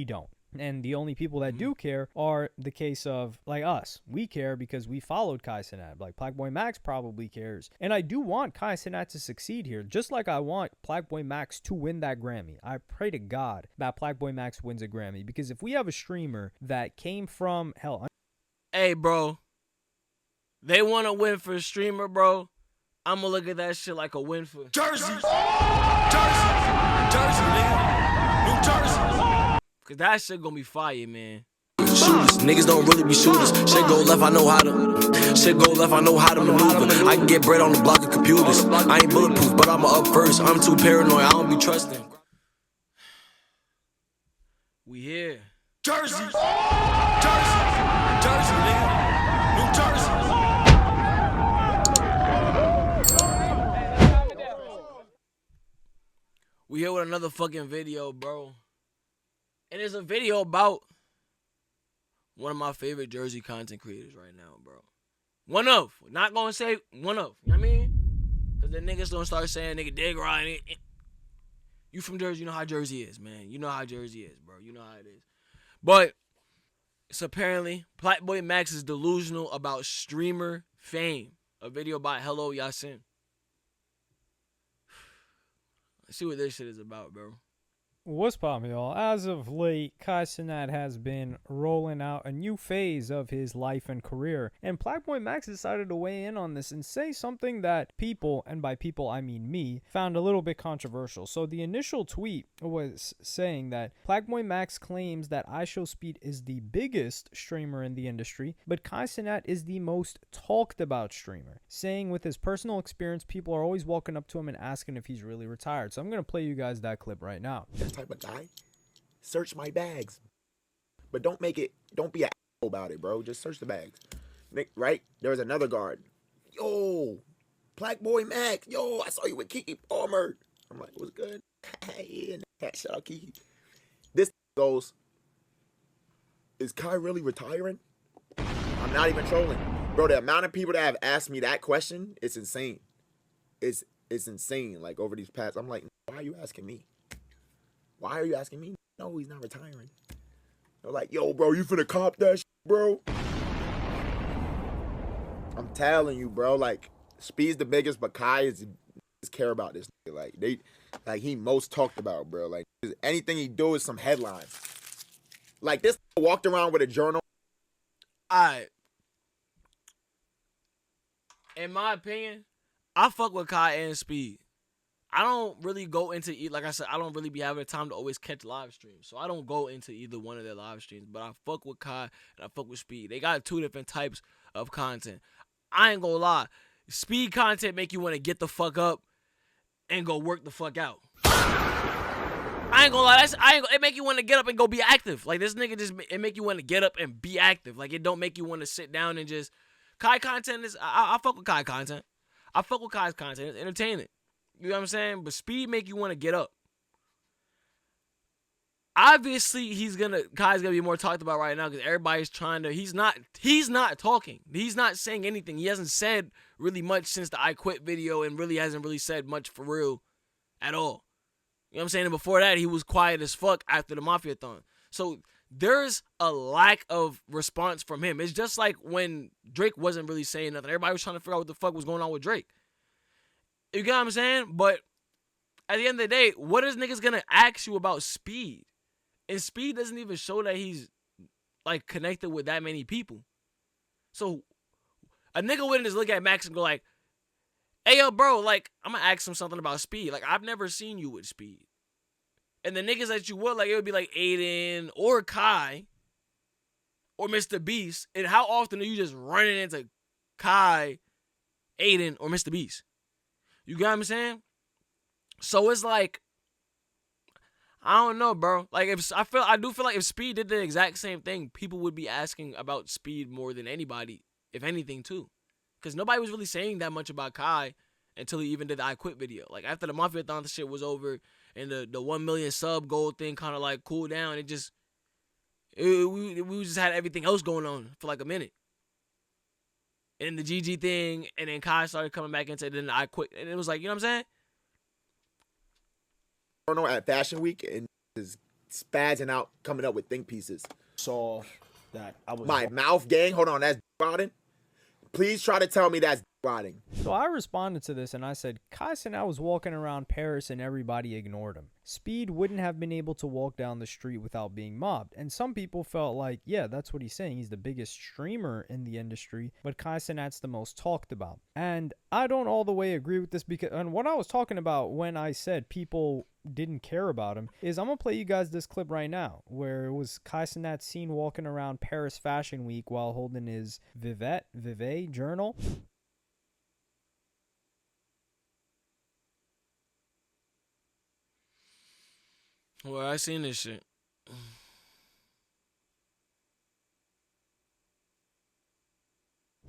don't. And the only people that do care are the case of, like, us. We care because we followed Kai Cenat. Like, PlaqueBoyMax probably cares. And I do want Kai Cenat to succeed here, just like I want PlaqueBoyMax to win that Grammy. I pray to God that PlaqueBoyMax wins a Grammy, because if we have a streamer that came from, hell... Hey, bro. They want to win for a streamer, bro. I'm going to look at that shit like a win for... Jersey, nigga. New Jersey. Cause that shit gonna be fire, man. Shooters, niggas don't really be shooters. Shit go left, I know how to. Shit go left, I know how to maneuver. I can get bread on the block of computers. I ain't bulletproof, but I'ma up first. I'm too paranoid, I don't be trusting. We here. Jersey, nigga. New Jersey. We here with another fucking video, bro. And there's a video about one of my favorite Jersey content creators right now, bro. One of. Not gonna say one of. You know what I mean? Because the niggas don't start saying nigga dig right. You from Jersey, you know how Jersey is, man. You know how Jersey is, bro. You know how it is. But it's apparently PlaqueBoyMax is delusional about streamer fame. A video by Hello Yasin. Let's see what this shit is about, bro. What's poppin', y'all? As of late, Kai Cenat has been rolling out a new phase of his life and career, and PlaqueBoyMax decided to weigh in on this and say something that people, and by people I mean me, found a little bit controversial. So the initial tweet was saying that PlaqueBoyMax claims that iShowSpeed is the biggest streamer in the industry, but Kai Cenat is the most talked about streamer, saying with his personal experience, people are always walking up to him and asking if he's really retired. So I'm going to play you guys that clip right now. Type of guy, search my bags, but don't be an asshole about it, bro. Just search the bags, right? There's another guard. Yo, PlaqueBoyMax. Yo, I saw you with Kiki Palmer. I'm like, what's good? Yeah, shout out Kiki. This goes, is Kai really retiring? I'm not even trolling, bro. The amount of people that have asked me that question, it's insane. It's insane. Like over these past, I'm like, why are you asking me? Why are you asking me? No, he's not retiring. They're like, yo, bro, you finna cop that shit, bro? I'm telling you, bro. Like, Speed's the biggest, but Kai is care about this. Like he most talked about, bro. Like anything he do is some headlines. Like this walked around with a journal. Alright. In my opinion, I fuck with Kai and Speed. I don't really go into, like I said, I don't really be having the time to always catch live streams. So I don't go into either one of their live streams. But I fuck with Kai and I fuck with Speed. They got two different types of content. I ain't gonna lie. Speed content make you want to get the fuck up and go work the fuck out. I ain't gonna lie. It make you want to get up and go be active. Like this nigga it make you want to get up and be active. Like it don't make you want to sit down and just... Kai content is... I fuck with Kai content. I fuck with Kai's content. It's entertaining. You know what I'm saying? But Speed make you want to get up. Obviously, Kai's gonna be more talked about right now because everybody's trying to. He's not talking. He's not saying anything. He hasn't said really much since the I Quit video and really hasn't really said much for real at all. You know what I'm saying? And before that, he was quiet as fuck after the Mafia-thon. So there's a lack of response from him. It's just like when Drake wasn't really saying nothing. Everybody was trying to figure out what the fuck was going on with Drake. You get what I'm saying? But at the end of the day, what is niggas gonna ask you about Speed? And Speed doesn't even show that he's like connected with that many people. So a nigga wouldn't just look at Max and go like, hey yo bro, like I'm gonna ask him something about Speed. Like I've never seen you with Speed. And the niggas that you would, like it would be like Aiden or Kai or Mr. Beast. And how often are you just running into Kai, Aiden, or Mr. Beast? You get what I'm saying? So it's like, I don't know, bro. Like I do feel like if Speed did the exact same thing, people would be asking about Speed more than anybody, if anything, too. Because nobody was really saying that much about Kai until he even did the I Quit video. Like after the Mafia-thon shit was over and the 1 million sub goal thing kind of like cooled down, we just had everything else going on for like a minute. And the GG thing, and then Kai started coming back into it, and then I Quit. And it was like, you know what I'm saying? Journal at Fashion Week and is spazzing out, coming up with think pieces. Saw that I was My mouth gang. Hold on, that's rotting. Please try to tell me that's rotting. So I responded to this and I said, Kai Cenat was walking around Paris and everybody ignored him. Speed wouldn't have been able to walk down the street without being mobbed. And some people felt like, yeah, that's what he's saying. He's the biggest streamer in the industry, but Kai Cenat's the most talked about. And I don't all the way agree with this because, and what I was talking about when I said people didn't care about him is I'm going to play you guys this clip right now where it was Kai Cenat seen walking around Paris Fashion Week while holding his Vivet journal. Well, I seen this shit.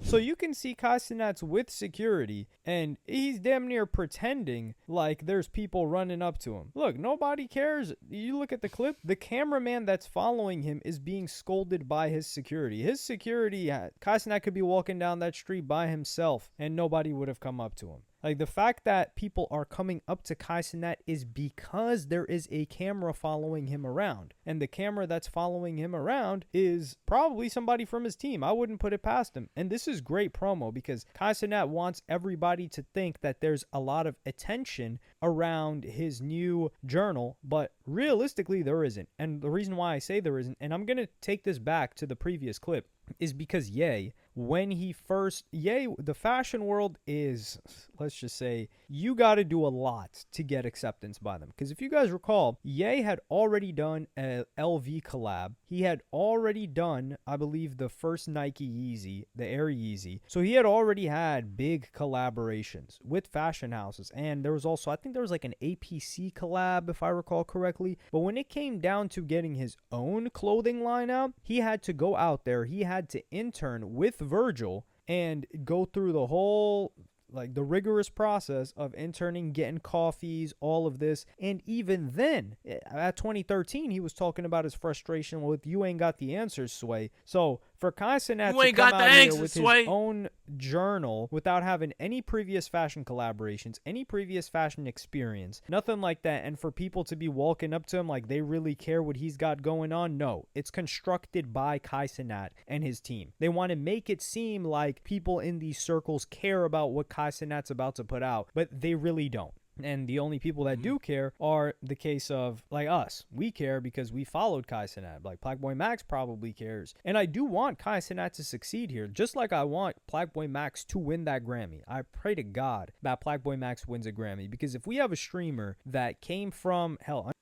So you can see Kai Cenat's with security, and he's damn near pretending like there's people running up to him. Look, nobody cares. You look at the clip, the cameraman that's following him is being scolded by his security. His security, Kai Cenat could be walking down that street by himself, and nobody would have come up to him. Like, the fact that people are coming up to Kai Cenat is because there is a camera following him around. And the camera that's following him around is probably somebody from his team. I wouldn't put it past him. And this is great promo because Kai Cenat wants everybody to think that there's a lot of attention around his new journal, but realistically there isn't. And the reason why I say there isn't, and I'm going to take this back to the previous clip, is because Ye, the fashion world is, let's just say, you got to do a lot to get acceptance by them. Because if you guys recall, Ye had already done a LV collab. He had already done, I believe, the first Nike Yeezy, the Air Yeezy. So he had already had big collaborations with fashion houses. And there was also, I think there was like an APC collab, if I recall correctly. But when it came down to getting his own clothing line out, he had to go out there. He had to intern with Virgil and go through the whole, like, the rigorous process of interning, getting coffees, all of this. And even then, at 2013, he was talking about his frustration with "you ain't got the answers, Sway." So for Kai Cenat to come out here with his own journal without having any previous fashion collaborations, any previous fashion experience, nothing like that, and for people to be walking up to him like they really care what he's got going on, no. It's constructed by Kai Cenat and his team. They want to make it seem like people in these circles care about what Kai Cenat's about to put out, but they really don't. And the only people that do care are the case of, like, us. We care because we followed Kai Cenat. Like, PlaqueBoyMax probably cares. And I do want Kai Cenat to succeed here, just like I want PlaqueBoyMax to win that Grammy. I pray to God that PlaqueBoyMax wins a Grammy, because if we have a streamer that came from, hell...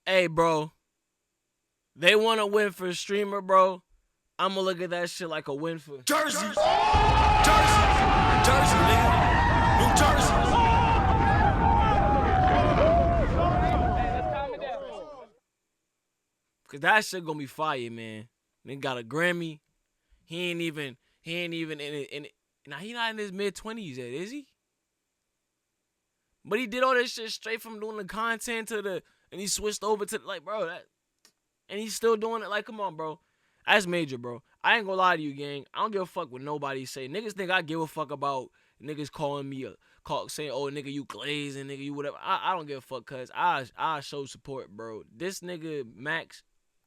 Hey, bro. They want to win for a streamer, bro. I'm going to look at that shit like a win for... Jersey! Jersey! Jersey, nigga! New Jersey! Cause that shit gonna be fire, man. Nigga got a Grammy. He ain't even in it. Now he not in his mid-20s yet, is he? But he did all this shit straight from doing the content and he switched over to, like, bro, that, and he's still doing it. Like, come on, bro. That's major, bro. I ain't gonna lie to you, gang. I don't give a fuck what nobody say. Niggas think I give a fuck about niggas calling me saying, oh, nigga, you glazing, nigga, you whatever. I don't give a fuck, cause I show support, bro. This nigga Max,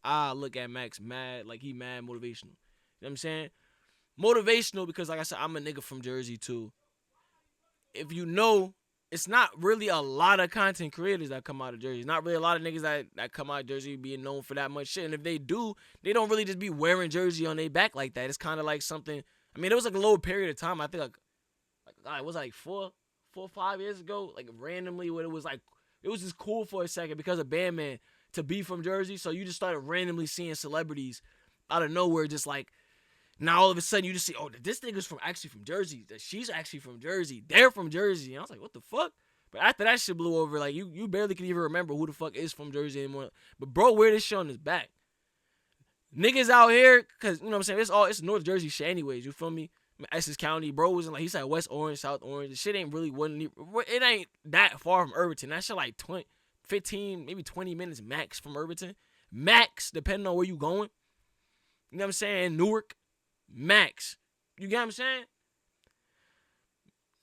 I look at Max mad, like he mad motivational. You know what I'm saying? Motivational because, like I said, I'm a nigga from Jersey too. If you know, it's not really a lot of content creators that come out of Jersey. It's not really a lot of niggas that come out of Jersey being known for that much shit. And if they do, they don't really just be wearing Jersey on their back like that. It's kind of like something, I mean, it was like a little period of time. I think it was like 4 or 5 years ago, like randomly, when it was just cool for a second because of Bandman to be from Jersey. So you just started randomly seeing celebrities out of nowhere, just like, now all of a sudden you just see, oh, this nigga's actually from Jersey. She's actually from Jersey. They're from Jersey. And I was like, what the fuck? But after that shit blew over, like, you barely can even remember who the fuck is from Jersey anymore. But bro, wear this shit on his back. Niggas out here, cause you know what I'm saying, it's North Jersey shit anyways, you feel me? Essex County, bro, was in, like, he said West Orange, South Orange. The shit ain't it ain't that far from Irvington. That shit like 15, maybe 20 minutes max from Irvington. Max, depending on where you going. You know what I'm saying? Newark. Max. You get what I'm saying?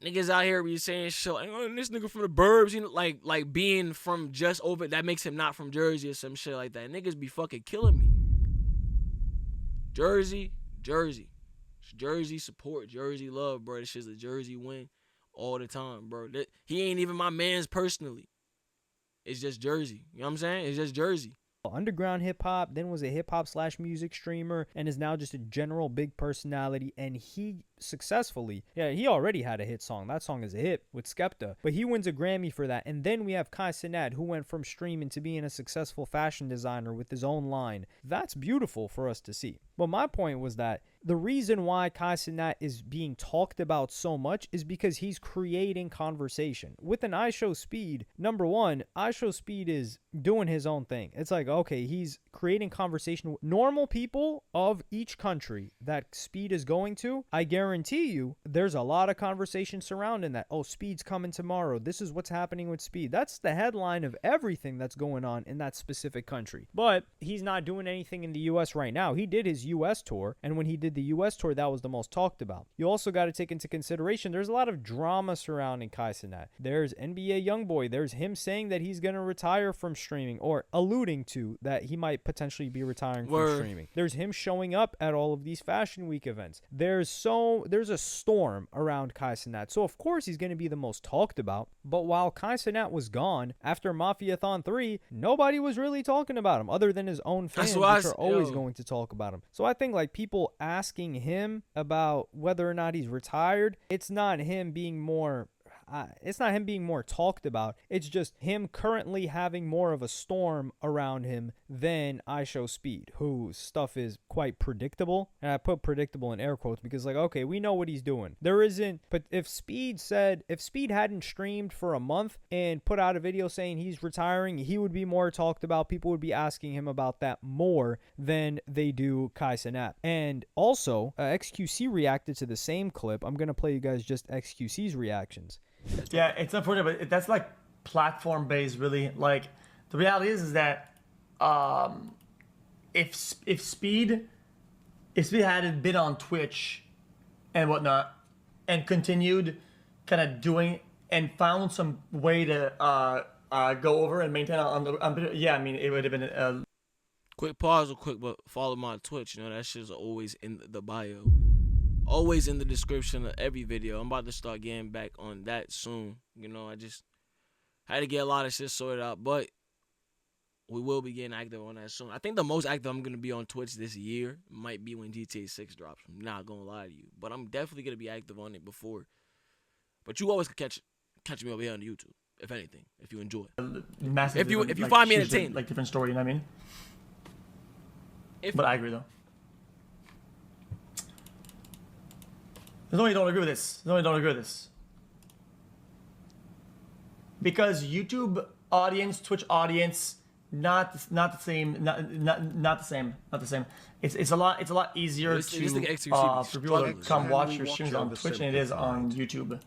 niggas out here be saying shit like, oh, this nigga from the burbs, you know, like being from just over, that makes him not from Jersey or some shit like that. Niggas be fucking killing me. Jersey. Jersey support, Jersey love, bro. This shit's a Jersey win all the time, bro. He ain't even my man's personally. It's just Jersey. You know what I'm saying? It's just Jersey. Underground hip hop, then was a hip hop / music streamer, and is now just a general big personality. And he successfully, he already had a hit song. That song is a hit with Skepta, but he wins a Grammy for that. And then we have Kai Cenat, who went from streaming to being a successful fashion designer with his own line. That's beautiful for us to see. But my point was that the reason why Kai Cenat is being talked about so much is because he's creating conversation. With an IShowSpeed, number one, IShowSpeed is doing his own thing. It's like, okay, he's creating conversation with normal people of each country that Speed is going to. I guarantee you there's a lot of conversation surrounding that. Oh, Speed's coming tomorrow. This is what's happening with Speed. That's the headline of everything that's going on in that specific country. But he's not doing anything in the U.S. right now. He did his U.S. tour, and when he did the U.S. tour, that was the most talked about. You also got to take into consideration there's a lot of drama surrounding Kai Cenat. There's NBA YoungBoy. There's him saying that he's going to retire from streaming, or alluding to that he might potentially be retiring from streaming. There's him showing up at all of these Fashion Week events. There's a storm around Kai Cenat. So of course he's going to be the most talked about. But while Kai Cenat was gone after Mafiathon 3, nobody was really talking about him other than his own fans, which are always going to talk about him. So I think like people asking him about whether or not he's retired, it's not him being more talked about. It's just him currently having more of a storm around him than IShowSpeed, whose stuff is quite predictable. And I put predictable in air quotes because, like, okay, we know what he's doing. But if Speed hadn't streamed for a month and put out a video saying he's retiring, he would be more talked about. People would be asking him about that more than they do Kai Cenat. And also, XQC reacted to the same clip. I'm going to play you guys just XQC's reactions. Yeah, it's unfortunate, but that's like platform based, really. Like the reality is that if Speed hadn't been on Twitch and whatnot and continued kind of doing and found some way to go over and maintain it would have been a quick pause real quick, but follow my Twitch. You know that shit's always in the bio. Always in the description of every video. I'm about to start getting back on that soon. You know, I just had to get a lot of shit sorted out, but we will be getting active on that soon. I think the most active I'm going to be on Twitch this year might be when GTA 6 drops. I'm not going to lie to you, but I'm definitely going to be active on it before. But you always can catch me over here on YouTube, if anything, if you enjoy. Massive if you find me entertaining. Like different story, you know what I mean? But I agree, though. There's no way you don't agree with this. Because YouTube audience, Twitch audience, not the same. It's a lot easier for people to come watch your streams on Twitch than it is on YouTube.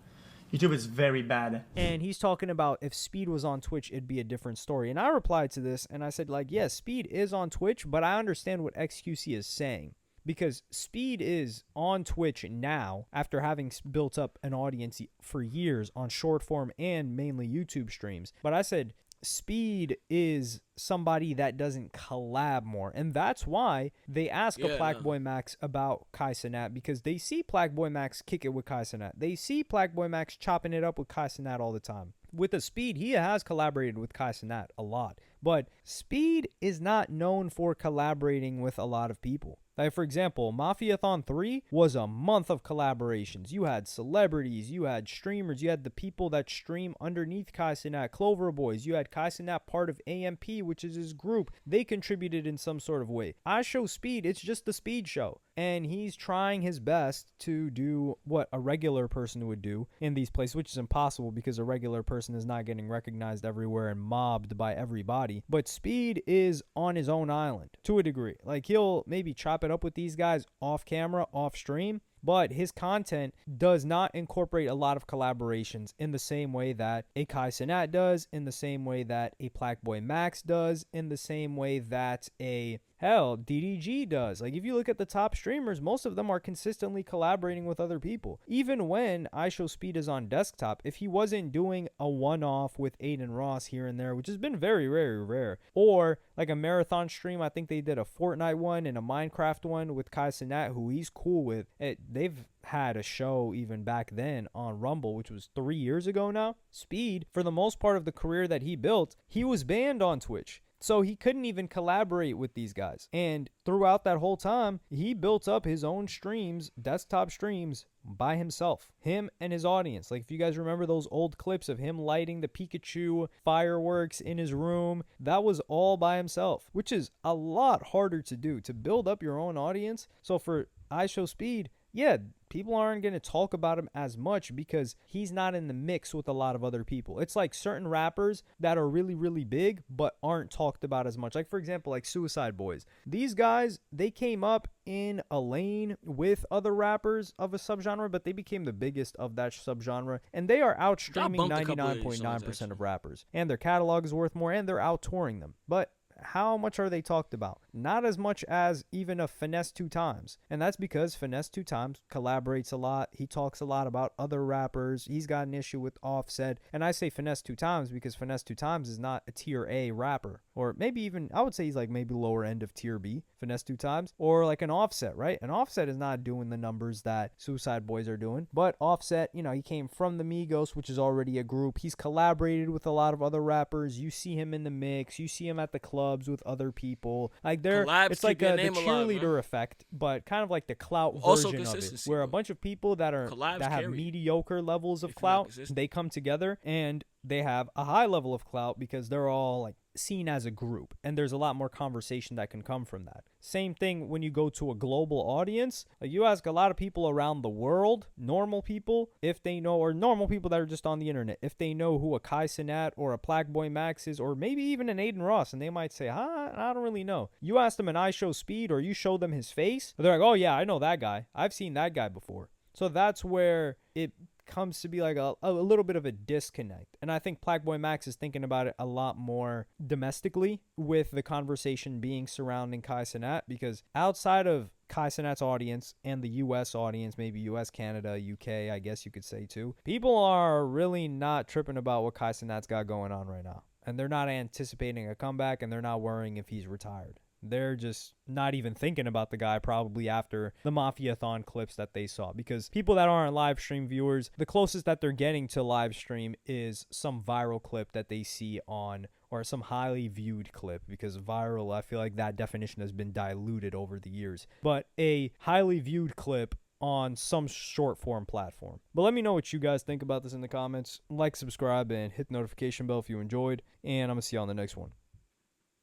YouTube is very bad. And he's talking about if Speed was on Twitch, it'd be a different story. And I replied to this and I said, like, yes, Speed is on Twitch, but I understand what XQC is saying. Because Speed is on Twitch now after having built up an audience for years on short form and mainly YouTube streams. But I said Speed is somebody that doesn't collab more. And that's why they ask a PlaqueBoyMax about Kai Cenat, because they see PlaqueBoyMax kick it with Kai Cenat. They see PlaqueBoyMax chopping it up with Kai Cenat all the time. With the Speed, he has collaborated with Kai Cenat a lot. But Speed is not known for collaborating with a lot of people. Like, for example, Mafiathon 3 was a month of collaborations. You had celebrities, you had streamers, you had the people that stream underneath Kai Cenat, Clover Boys, you had Kai Cenat part of AMP, which is his group. They contributed in some sort of way. IShowSpeed, it's just the Speed show. And he's trying his best to do what a regular person would do in these places, which is impossible because a regular person is not getting recognized everywhere and mobbed by everybody. But Speed is on his own island to a degree. Like, he'll maybe chop it up with these guys off camera, off stream, but his content does not incorporate a lot of collaborations in the same way that a Kai Cenat does, in the same way that a PlaqueBoyMax does, in the same way that a Hell, DDG does. Like, if you look at the top streamers, most of them are consistently collaborating with other people. Even when iShowSpeed is on desktop, if he wasn't doing a one-off with Aiden Ross here and there, which has been very, very rare, or like a marathon stream, I think they did a Fortnite one and a Minecraft one with Kai Cenat, who he's cool with. They've had a show even back then on Rumble, which was 3 years ago now. Speed, for the most part of the career that he built, he was banned on Twitch. So he couldn't even collaborate with these guys. And throughout that whole time, he built up his own streams, desktop streams, by himself. Him and his audience. Like, if you guys remember those old clips of him lighting the Pikachu fireworks in his room, that was all by himself, which is a lot harder to do, to build up your own audience. So for iShowSpeed, yeah, people aren't going to talk about him as much because he's not in the mix with a lot of other people. It's like certain rappers that are really, really big but aren't talked about as much. Like, for example, like Suicide Boys. These guys, they came up in a lane with other rappers of a subgenre, but they became the biggest of that subgenre. And they are outstreaming 99.9% of rappers. And their catalog is worth more, and they're out touring them. But how much are they talked about? Not as much as even a Finesse 2 Times. And that's because Finesse 2 Times collaborates a lot. He talks a lot about other rappers. He's got an issue with Offset. And I say Finesse 2 Times because Finesse 2 Times is not a tier A rapper. Or maybe even, I would say he's like maybe lower end of tier B, Finesse 2 Times. Or like an Offset, right? An Offset is not doing the numbers that Suicide Boys are doing. But Offset, you know, he came from the Migos, which is already a group. He's collaborated with a lot of other rappers. You see him in the mix. You see him at the clubs with other people. Like, it's like the cheerleader effect, but kind of like the clout version of it, where a bunch of people that have mediocre levels of clout, they come together and they have a high level of clout because they're all like seen as a group, and there's a lot more conversation that can come from that. Same thing when you go to a global audience. Like, you ask a lot of people around the world, normal people, if they know, or normal people that are just on the internet, if they know who a Kai Cenat or a PlaqueBoyMax is, or maybe even an Aiden Ross, and they might say, I don't really know. You ask them an iShowSpeed, or you show them his face, they're like, oh yeah, I know that guy. I've seen that guy before. So that's where it comes to be like a little bit of a disconnect. And I think PlaqueBoyMax is thinking about it a lot more domestically, with the conversation being surrounding Kai Cenat, because outside of Kai Cenat's audience and the US audience, maybe US, Canada, UK, I guess you could say too, people are really not tripping about what Kai Cenat's got going on right now. And they're not anticipating a comeback, and they're not worrying if he's retired. They're just not even thinking about the guy probably after the Mafia-thon clips that they saw. Because people that aren't live stream viewers, the closest that they're getting to live stream is some viral clip that they see on, or some highly viewed clip, because viral, I feel like that definition has been diluted over the years. But a highly viewed clip on some short form platform. But let me know what you guys think about this in the comments. Like, subscribe, and hit the notification bell if you enjoyed. And I'm going to see you on the next one.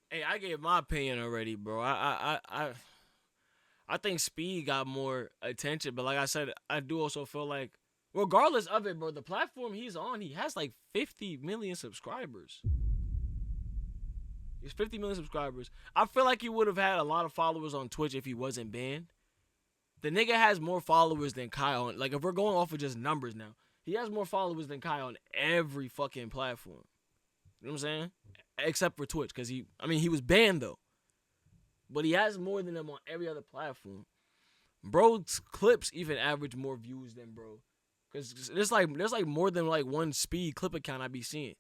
Hey, I gave my opinion already, bro. I think Speed got more attention, but like I said, I do also feel like, regardless of it, bro, the platform he's on, he has like 50 million subscribers. He's 50 million subscribers. I feel like he would have had a lot of followers on Twitch if he wasn't banned. The nigga has more followers than Kai on, like, if we're going off of just numbers now, he has more followers than Kai on every fucking platform. You know what I'm saying? Except for Twitch, because he was banned though. But he has more than him on every other platform. Bro's clips even average more views than bro. Because there's like more than like one Speed clip account I be seeing.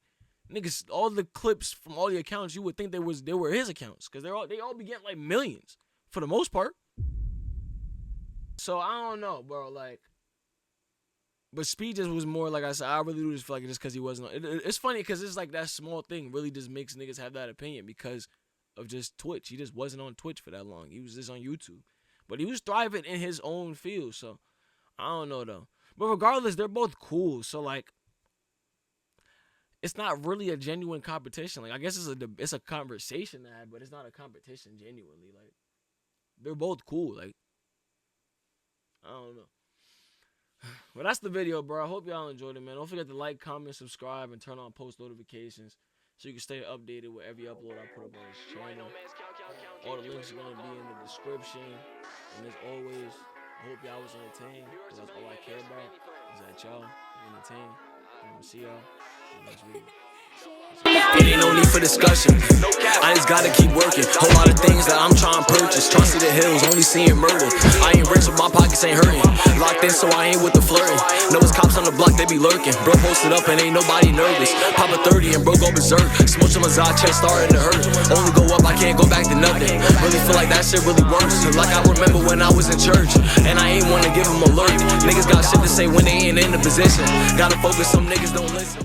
Niggas, all the clips from all the accounts, you would think they were his accounts. Because they all be getting like millions for the most part. So I don't know, bro. Like, but Speed just was more, like I said, I really do just feel like just because he wasn't. It's funny because it's like that small thing really just makes niggas have that opinion because of just Twitch. He just wasn't on Twitch for that long. He was just on YouTube. But he was thriving in his own field. So I don't know though. But regardless, they're both cool. So like, it's not really a genuine competition. Like, I guess it's a conversation to have, but it's not a competition genuinely. Like, they're both cool. Like, I don't know. Well, that's the video, bro. I hope y'all enjoyed it, man. Don't forget to like, comment, subscribe, and turn on post notifications so you can stay updated with every upload I put up on this channel. All the links are going to be in the description. And as always, I hope y'all was entertained, because that's all I care about, is that y'all be entertained. And we'll see y'all in the next video. It ain't no need for discussion. I just gotta keep working. Whole lot of things that I'm trying to purchase. Trying to see the hills, only seeing murder. I ain't rich, but my pockets ain't hurting. Locked in, so I ain't with the flirting. Know it's cops on the block, they be lurking. Bro posted up and ain't nobody nervous. Pop a 30 and bro go berserk. Smooch on my Zod, chest starting to hurt. Only go up, I can't go back to nothing. Really feel like that shit really works. Like I remember when I was in church, and I ain't wanna give them alert. Niggas got shit to say when they ain't in the position. Gotta focus, some niggas don't listen.